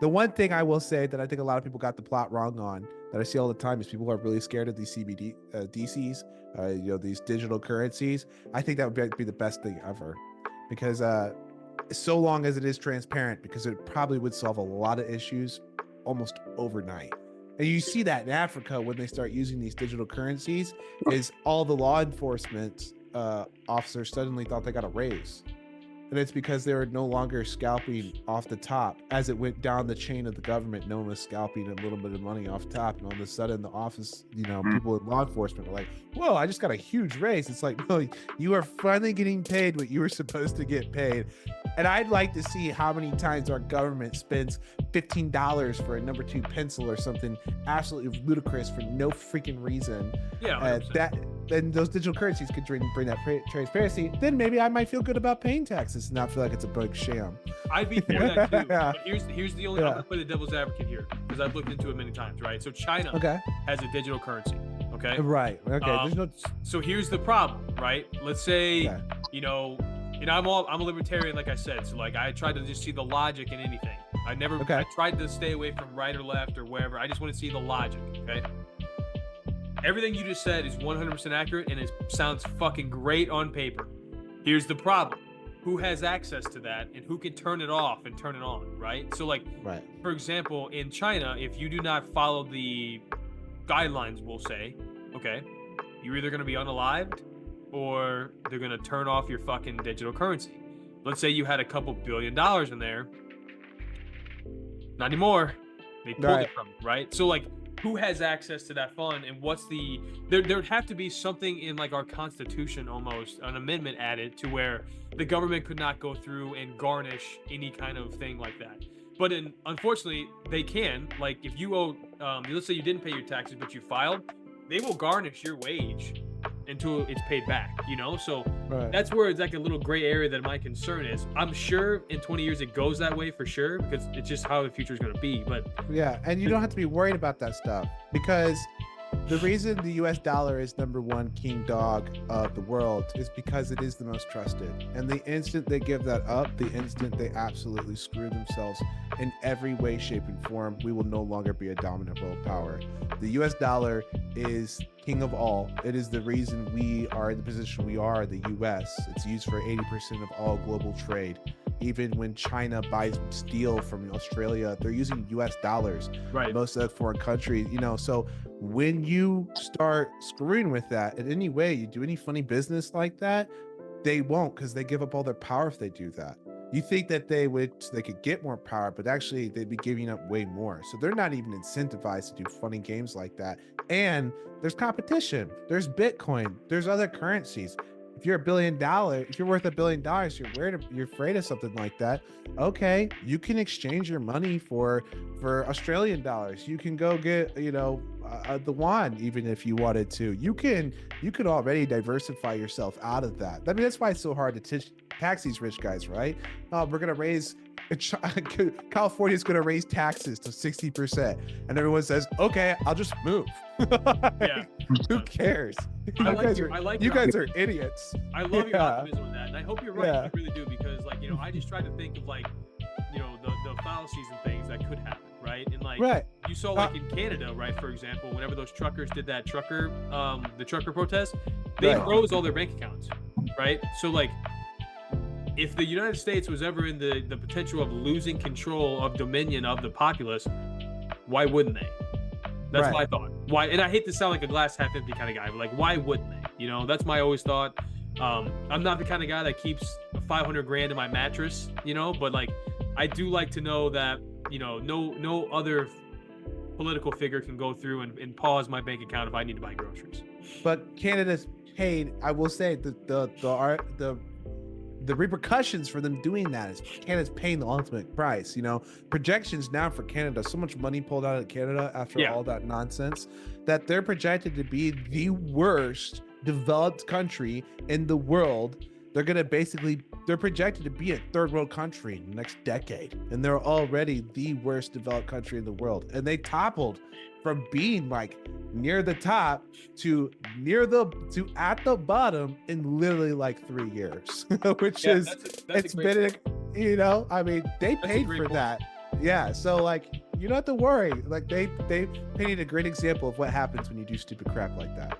The one thing I will say that I think a lot of people got the plot wrong on, that I see all the time, is people are really scared of these DCs, these digital currencies. I think that would be the best thing ever, because so long as it is transparent, because it probably would solve a lot of issues almost overnight. And you see that in Africa when they start using these digital currencies, is all the law enforcement officers suddenly thought they got a raise. And it's because they were no longer scalping off the top. As it went down the chain of the government, no one was scalping a little bit of money off top. And all of a sudden, the office, people in law enforcement were like, whoa, I just got a huge raise. It's like, no, you are finally getting paid what you were supposed to get paid. And I'd like to see how many times our government spends $15 for a number 2 pencil or something absolutely ludicrous for no freaking reason. Yeah, then those digital currencies could bring that transparency. Then maybe I might feel good about paying taxes and not feel like it's a big sham. I'd be for that too. But here's the only. I'm gonna play the devil's advocate here, because I've looked into it many times. Right. So China has a digital currency. Okay. Right. Okay. So here's the problem. Right. Let's say I'm a libertarian, like I said. So like I try to just see the logic in anything. I tried to stay away from right or left or wherever. I just want to see the logic. Okay. Everything you just said is 100% accurate, and it sounds fucking great on paper. Here's the problem. Who has access to that, and who can turn it off and turn it on, right? So like, for example, in China, if you do not follow the guidelines, we'll say, okay, you're either going to be unalived or they're going to turn off your fucking digital currency. Let's say you had a couple $1 billion in there. Not anymore. They pulled it from you, right? So like, who has access to that fund, and what's there'd have to be something in like our constitution, almost an amendment added to where the government could not go through and garnish any kind of thing like that. But unfortunately they can, like if you owe, let's say you didn't pay your taxes, but you filed, they will garnish your wage until it's paid back, so that's where it's like a little gray area that my concern is. I'm sure in 20 years it goes that way for sure, because it's just how the future is going to be. But and you don't have to be worried about that stuff, because the reason the US dollar is number 1 king dog of the world is because it is the most trusted. And the instant they give that up, the instant they absolutely screw themselves in every way, shape, and form, we will no longer be a dominant world power. The US dollar is king of all. It is the reason we are in the position we are in the US. It's used for 80% of all global trade. Even when China buys steel from Australia, they're using US dollars. Right. Most of the foreign countries, so when you start screwing with that in any way, you do any funny business like that, they won't, because they give up all their power if they do that. You think that they could get more power, but actually they'd be giving up way more. So they're not even incentivized to do funny games like that. And there's competition. There's Bitcoin. There's other currencies. If you're if you're worth $1 billion, you're afraid of something like that. Okay, you can exchange your money for Australian dollars. You can go get, the yuan, even if you wanted to. You could already diversify yourself out of that. I mean, that's why it's so hard to tax these rich guys, right? We're gonna raise. California's going to raise taxes to 60%, and everyone says, okay, I'll just move. Who cares? You guys are idiots. I love your optimism on that, and I hope you're right. I really do, because I just try to think of the fallacies and things that could happen, right? And you saw in Canada, right, for example, whenever those truckers did that the trucker protest, they froze all their bank accounts, right? So if the United States was ever in the potential of losing control of dominion of the populace, why wouldn't they? That's my thought. Why? And I hate to sound like a glass half empty kind of guy, but why wouldn't they? That's my always thought. I'm not the kind of guy that keeps $500,000 in my mattress, but I do like to know that, no other political figure can go through and pause my bank account if I need to buy groceries. But Canada's paid, I will say, the repercussions for them doing that is Canada's paying the ultimate price. Projections now for Canada, so much money pulled out of Canada after all that nonsense, that they're projected to be the worst developed country in the world. They're projected to be a third world country in the next decade, and they're already the worst developed country in the world. And they toppled from being near the top to at the bottom in literally 3 years, which is, it's been, I mean, they paid for that. Yeah, so like you don't have to worry. Like they painted a great example of what happens when you do stupid crap like that.